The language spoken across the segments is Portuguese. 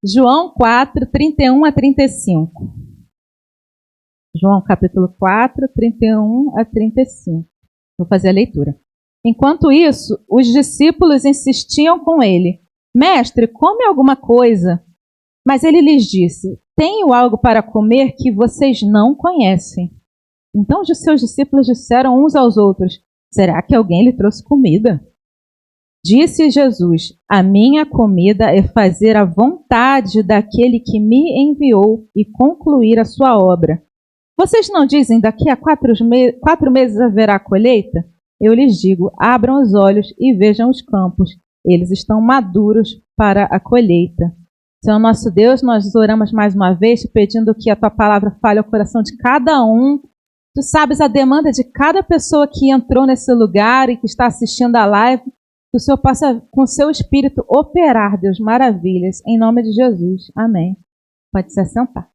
João 4, 31 a 35. João capítulo 4, 31 a 35. Vou fazer a leitura. Enquanto isso, os discípulos insistiam com ele: Mestre, come alguma coisa. Mas ele lhes disse: Tenho algo para comer que vocês não conhecem. Então os seus discípulos disseram uns aos outros: Será que alguém lhe trouxe comida? Disse Jesus: A minha comida é fazer a vontade daquele que me enviou e concluir a sua obra. Vocês não dizem: daqui a 4 meses haverá colheita? Eu lhes digo: abram os olhos e vejam os campos. Eles estão maduros para a colheita. Senhor nosso Deus, nós oramos mais uma vez, pedindo que a Tua palavra fale ao coração de cada um. Tu sabes a demanda de cada pessoa que entrou nesse lugar e que está assistindo a live. Que o Senhor possa, com o seu Espírito, operar, Deus, maravilhas. Em nome de Jesus. Amém. Pode se assentar.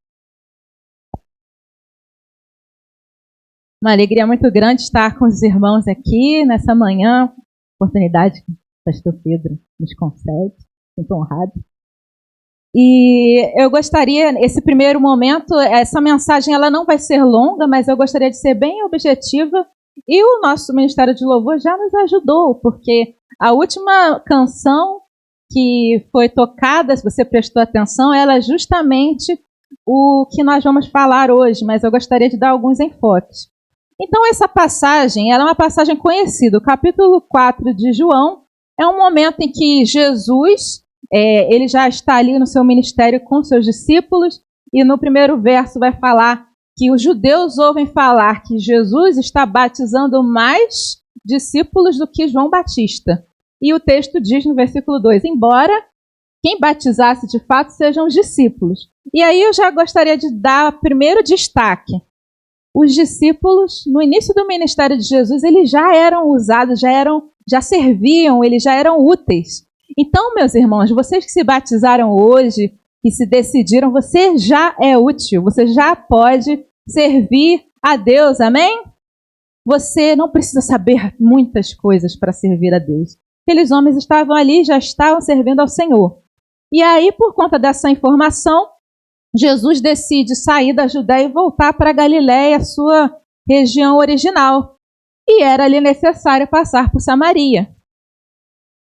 Uma alegria muito grande estar com os irmãos aqui nessa manhã. Oportunidade que o pastor Pedro nos concede. Muito honrado. E eu gostaria, esse primeiro momento, essa mensagem ela não vai ser longa, mas eu gostaria de ser bem objetiva. E o nosso Ministério de Louvor já nos ajudou, porque a última canção que foi tocada, se você prestou atenção, ela é justamente o que nós vamos falar hoje, mas eu gostaria de dar alguns enfoques. Então essa passagem, ela é uma passagem conhecida. O capítulo 4 de João é um momento em que Jesus, ele já está ali no seu ministério com seus discípulos, e no primeiro verso vai falar que os judeus ouvem falar que Jesus está batizando mais discípulos do que João Batista. E o texto diz no versículo 2, embora quem batizasse de fato sejam os discípulos. E aí eu já gostaria de dar primeiro destaque. Os discípulos, no início do ministério de Jesus, eles já eram usados, já serviam, eles já eram úteis. Então, meus irmãos, vocês que se batizaram hoje, que se decidiram, você já é útil, você já pode servir a Deus, amém? Você não precisa saber muitas coisas para servir a Deus. Aqueles homens estavam ali, já estavam servindo ao Senhor. E aí, por conta dessa informação, Jesus decide sair da Judéia e voltar para a Galiléia, sua região original. E era ali necessário passar por Samaria.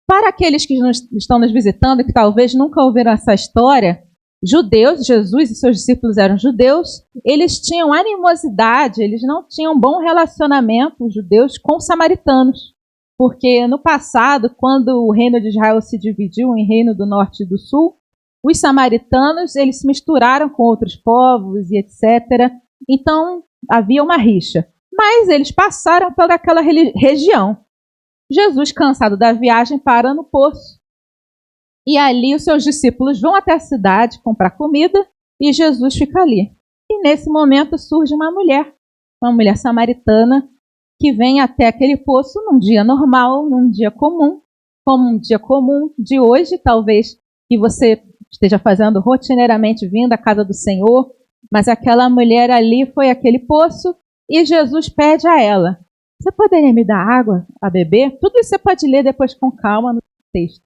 Para aqueles que estão nos visitando e que talvez nunca ouviram essa história, judeus, Jesus e seus discípulos eram judeus, eles tinham animosidade, eles não tinham bom relacionamento, os judeus, com os samaritanos. Porque no passado, quando o reino de Israel se dividiu em reino do norte e do sul, os samaritanos eles se misturaram com outros povos e etc. Então havia uma rixa. Mas eles passaram por aquela região. Jesus, cansado da viagem, para no poço. E ali os seus discípulos vão até a cidade comprar comida e Jesus fica ali. E nesse momento surge uma mulher samaritana, que vem até aquele poço num dia normal, num dia comum, como um dia comum de hoje, talvez que você esteja fazendo rotineiramente vindo à casa do Senhor, mas aquela mulher ali foi àquele poço e Jesus pede a ela: você poderia me dar água a beber? Tudo isso você pode ler depois com calma no texto.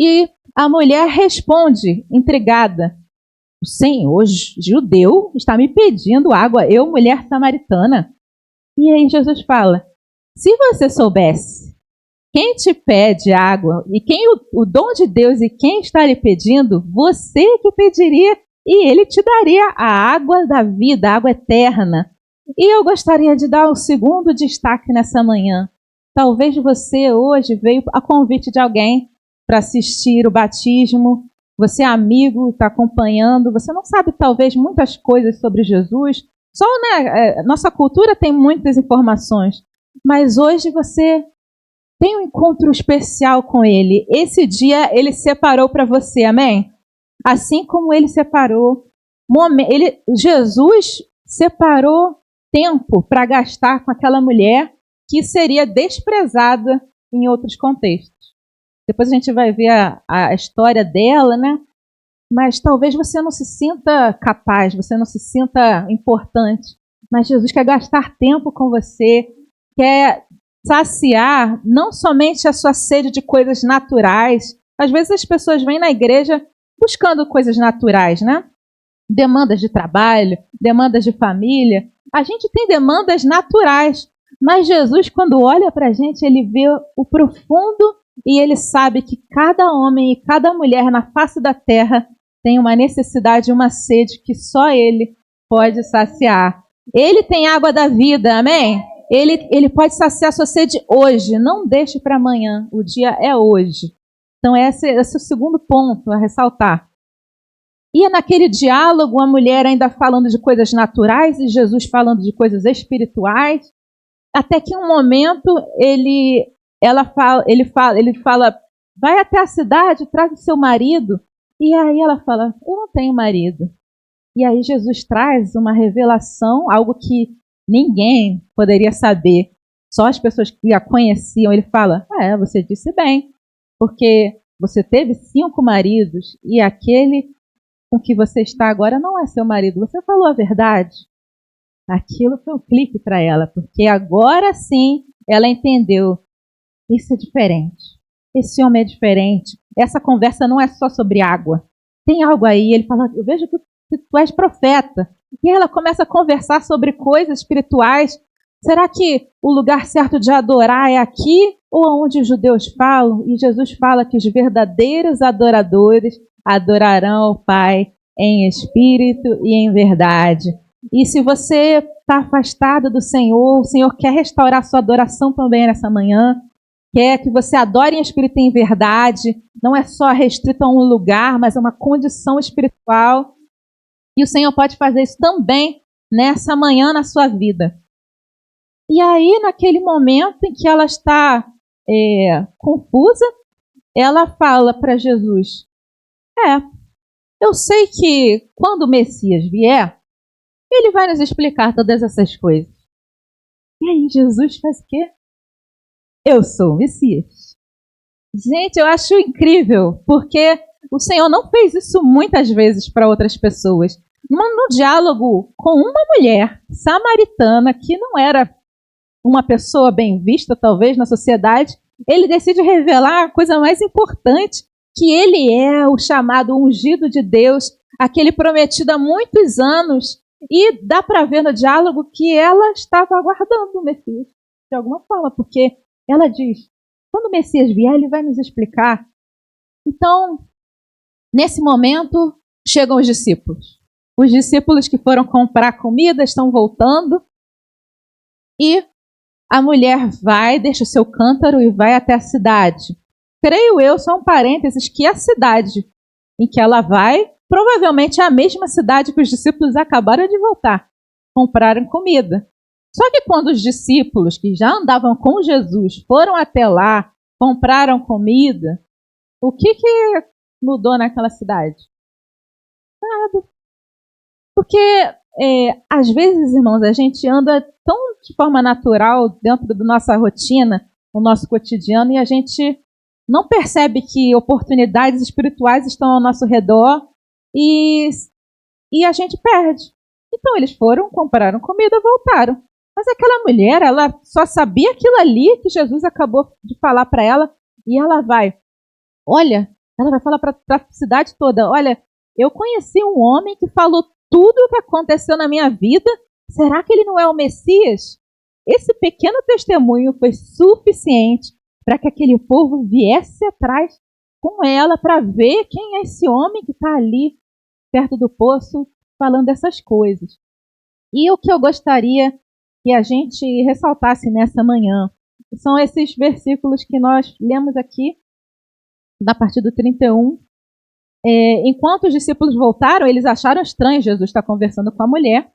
E a mulher responde, intrigada: o Senhor judeu está me pedindo água, eu, mulher samaritana. E aí Jesus fala: se você soubesse quem te pede água e quem o dom de Deus e quem está lhe pedindo, você que pediria e ele te daria a água da vida, a água eterna. E eu gostaria de dar o segundo destaque nessa manhã. Talvez você hoje veio a convite de alguém para assistir o batismo, você é amigo, está acompanhando, você não sabe talvez muitas coisas sobre Jesus, só nossa cultura tem muitas informações, mas hoje você tem um encontro especial com Ele. Esse dia Ele separou para você, amém? Assim como Ele separou, Jesus separou tempo para gastar com aquela mulher que seria desprezada em outros contextos. Depois a gente vai ver a história dela, né? Mas talvez você não se sinta capaz, você não se sinta importante. Mas Jesus quer gastar tempo com você, quer saciar não somente a sua sede de coisas naturais. Às vezes as pessoas vêm na igreja buscando coisas naturais, né? Demandas de trabalho, demandas de família. A gente tem demandas naturais, mas Jesus, quando olha para a gente, ele vê o profundo e ele sabe que cada homem e cada mulher na face da terra tem uma necessidade, uma sede que só ele pode saciar. Ele tem água da vida, amém? Ele pode saciar a sua sede hoje, não deixe para amanhã, o dia é hoje. Então esse é o segundo ponto a ressaltar. E naquele diálogo, a mulher ainda falando de coisas naturais e Jesus falando de coisas espirituais, até que em um momento ele fala, vai até a cidade, traz o seu marido. E aí ela fala, eu não tenho marido. E aí Jesus traz uma revelação, algo que ninguém poderia saber, só as pessoas que a conheciam. Ele fala, você disse bem, porque você teve 5 maridos e aquele com que você está agora não é seu marido. Você falou a verdade. Aquilo foi um clique para ela, porque agora sim ela entendeu. Isso é diferente. Esse homem é diferente. Essa conversa não é só sobre água. Tem algo aí. Ele fala, eu vejo que tu és profeta. E ela começa a conversar sobre coisas espirituais. Será que o lugar certo de adorar é aqui ou onde os judeus falam? E Jesus fala que os verdadeiros adoradores adorarão o Pai em espírito e em verdade. E se você está afastado do Senhor, o Senhor quer restaurar sua adoração também nessa manhã, quer que você adore em espírito e em verdade, não é só restrito a um lugar, mas é uma condição espiritual. E o Senhor pode fazer isso também nessa manhã na sua vida. E aí, naquele momento em que ela está confusa, ela fala para Jesus, eu sei que quando o Messias vier, ele vai nos explicar todas essas coisas. E aí Jesus faz o quê? Eu sou o Messias. Gente, eu acho incrível, porque o Senhor não fez isso muitas vezes para outras pessoas. No diálogo com uma mulher samaritana, que não era uma pessoa bem vista, talvez, na sociedade, ele decide revelar a coisa mais importante, que ele é o chamado ungido de Deus, aquele prometido há muitos anos, e dá para ver no diálogo que ela estava aguardando o Messias, de alguma forma, porque ela diz, quando o Messias vier, ele vai nos explicar. Então, nesse momento, chegam os discípulos. Os discípulos que foram comprar comida estão voltando, e a mulher vai, deixa o seu cântaro e vai até a cidade. Creio eu, só um parênteses, que a cidade em que ela vai, provavelmente é a mesma cidade que os discípulos acabaram de voltar. Compraram comida. Só que quando os discípulos, que já andavam com Jesus, foram até lá, compraram comida, o que mudou naquela cidade? Nada. Porque, às vezes, irmãos, a gente anda tão de forma natural dentro da nossa rotina, no nosso cotidiano, e a gente não percebe que oportunidades espirituais estão ao nosso redor e a gente perde. Então eles foram, compraram comida, voltaram. Mas aquela mulher, ela só sabia aquilo ali que Jesus acabou de falar para ela, e ela vai falar para a cidade toda, olha, eu conheci um homem que falou tudo o que aconteceu na minha vida, será que ele não é o Messias? Esse pequeno testemunho foi suficiente para que aquele povo viesse atrás com ela para ver quem é esse homem que está ali perto do poço falando essas coisas. E o que eu gostaria que a gente ressaltasse nessa manhã são esses versículos que nós lemos aqui, da partir do 31. Enquanto os discípulos voltaram, eles acharam estranho Jesus estar conversando com a mulher,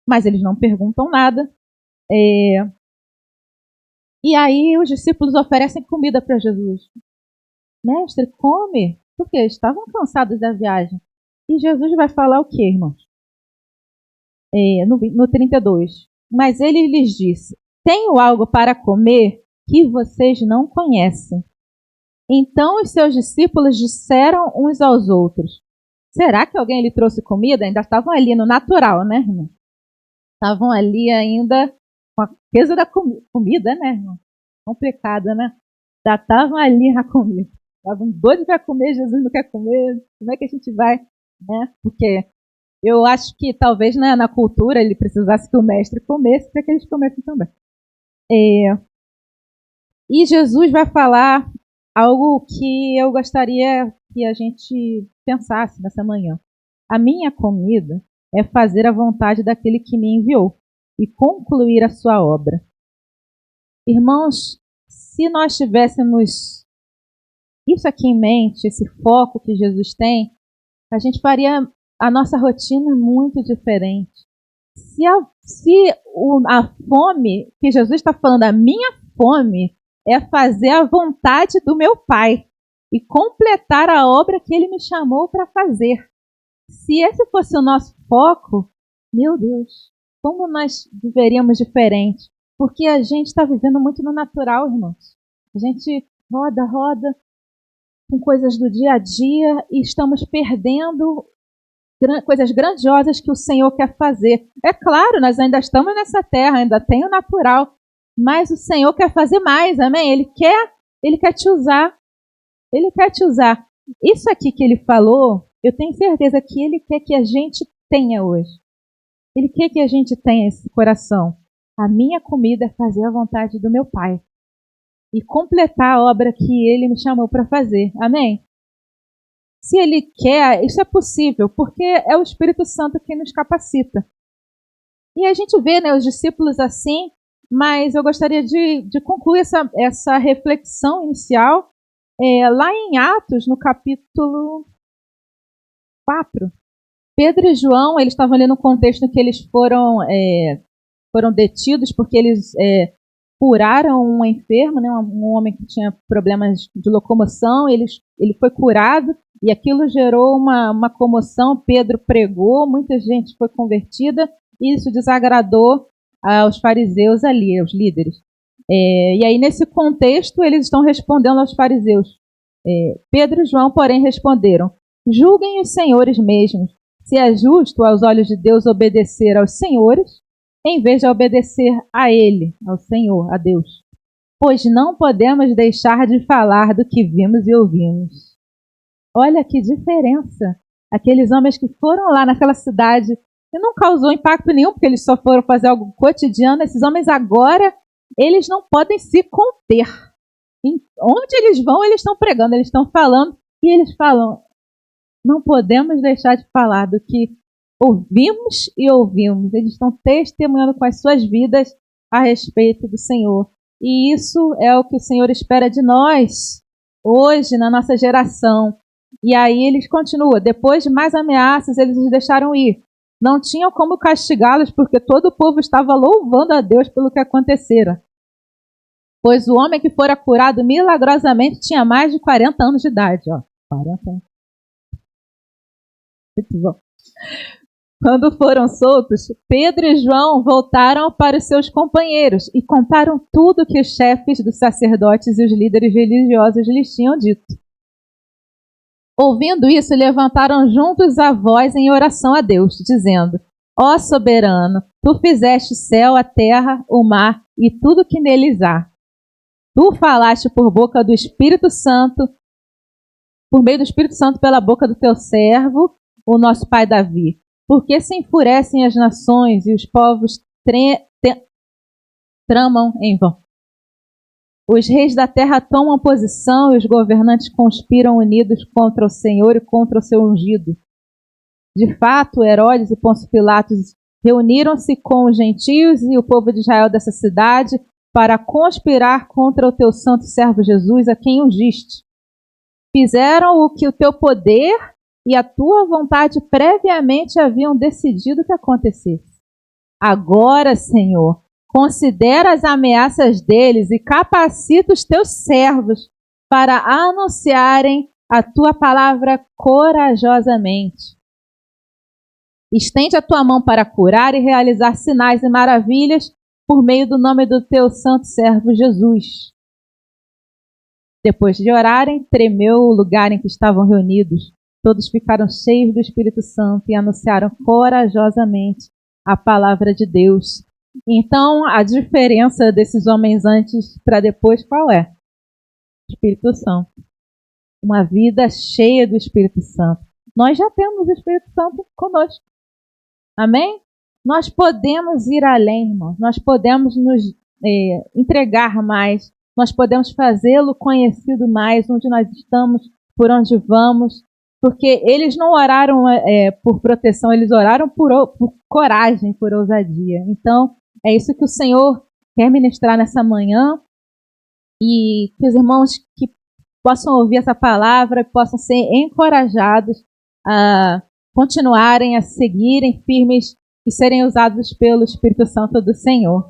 mas eles não perguntam nada. E aí os discípulos oferecem comida para Jesus. Mestre, come, porque estavam cansados da viagem. E Jesus vai falar o quê, irmãos? No 32. Mas ele lhes disse, tenho algo para comer que vocês não conhecem. Então os seus discípulos disseram uns aos outros, será que alguém lhe trouxe comida? Ainda estavam ali no natural, né, irmão? Estavam ali ainda com a peso da comida, né, irmão? Complicada, né? Já estavam ali na comida. Estavam doidos para comer, Jesus não quer comer, como é que a gente vai? Né? Porque eu acho que talvez na cultura ele precisasse que o mestre comesse para que eles comessem também. E Jesus vai falar algo que eu gostaria que a gente pensasse nessa manhã. A minha comida é fazer a vontade daquele que me enviou e concluir a sua obra. Irmãos, se nós tivéssemos isso aqui em mente, esse foco que Jesus tem, a gente faria a nossa rotina muito diferente. Se a fome que Jesus está falando, a minha fome, é fazer a vontade do meu Pai e completar a obra que Ele me chamou para fazer. Se esse fosse o nosso foco, meu Deus, como nós viveríamos diferente? Porque a gente está vivendo muito no natural, irmãos. A gente roda com coisas do dia a dia e estamos perdendo coisas grandiosas que o Senhor quer fazer. É claro, nós ainda estamos nessa terra, ainda tem o natural, mas o Senhor quer fazer mais, amém? Ele quer te usar. Ele quer te usar. Isso aqui que ele falou, eu tenho certeza que ele quer que a gente tenha hoje. Ele quer que a gente tenha esse coração. A minha comida é fazer a vontade do meu Pai e completar a obra que Ele me chamou para fazer. Amém? Se Ele quer, isso é possível, porque é o Espírito Santo que nos capacita. E a gente vê, né, os discípulos assim, mas eu gostaria de concluir essa reflexão inicial lá em Atos, no capítulo 4. Pedro e João, eles estavam ali no contexto que eles foram detidos porque eles curaram um enfermo, né, um homem que tinha problemas de locomoção, ele foi curado e aquilo gerou uma comoção. Pedro pregou, muita gente foi convertida e isso desagradou aos fariseus ali, aos líderes. E aí nesse contexto eles estão respondendo aos fariseus. Pedro e João, porém, responderam: julguem os senhores mesmos, se é justo aos olhos de Deus obedecer aos senhores, em vez de obedecer a Ele, ao Senhor, a Deus. Pois não podemos deixar de falar do que vimos e ouvimos. Olha que diferença. Aqueles homens que foram lá naquela cidade e não causou impacto nenhum, porque eles só foram fazer algo cotidiano. Esses homens agora, eles não podem se conter. Onde eles vão, eles estão pregando, eles estão falando, e eles falam: não podemos deixar de falar do que ouvimos e ouvimos. Eles estão testemunhando com as suas vidas a respeito do Senhor. E isso é o que o Senhor espera de nós hoje, na nossa geração. E aí eles continuam. Depois de mais ameaças, eles os deixaram ir. Não tinham como castigá-los, porque todo o povo estava louvando a Deus pelo que acontecera. Pois o homem que fora curado milagrosamente tinha mais de 40 anos de idade. 40 anos. Muito bom. Quando foram soltos, Pedro e João voltaram para os seus companheiros e contaram tudo que os chefes dos sacerdotes e os líderes religiosos lhes tinham dito. Ouvindo isso, levantaram juntos a voz em oração a Deus, dizendo: ó soberano, tu fizeste o céu, a terra, o mar e tudo que neles há. Tu falaste por boca do Espírito Santo, por meio do Espírito Santo pela boca do teu servo, o nosso pai Davi. Porque se enfurecem as nações e os povos tramam em vão. Os reis da terra tomam posição e os governantes conspiram unidos contra o Senhor e contra o seu ungido. De fato, Herodes e Pôncio Pilatos reuniram-se com os gentios e o povo de Israel dessa cidade para conspirar contra o teu santo servo Jesus, a quem ungiste. Fizeram o que o teu poder e a tua vontade previamente haviam decidido que acontecesse. Agora, Senhor, considera as ameaças deles e capacita os teus servos para anunciarem a tua palavra corajosamente. Estende a tua mão para curar e realizar sinais e maravilhas por meio do nome do teu santo servo Jesus. Depois de orarem, tremeu o lugar em que estavam reunidos. Todos ficaram cheios do Espírito Santo e anunciaram corajosamente a palavra de Deus. Então, a diferença desses homens antes para depois, qual é? Espírito Santo. uma vida cheia do Espírito Santo. Nós já temos o Espírito Santo conosco. Amém? Nós podemos ir além, irmãos. Nós podemos nos entregar mais. Nós podemos fazê-lo conhecido mais, onde nós estamos, por onde vamos. Porque eles não oraram por proteção, eles oraram por coragem, por ousadia. Então, é isso que o Senhor quer ministrar nessa manhã. E que os irmãos que possam ouvir essa palavra possam ser encorajados a continuarem, a seguirem firmes e serem usados pelo Espírito Santo do Senhor.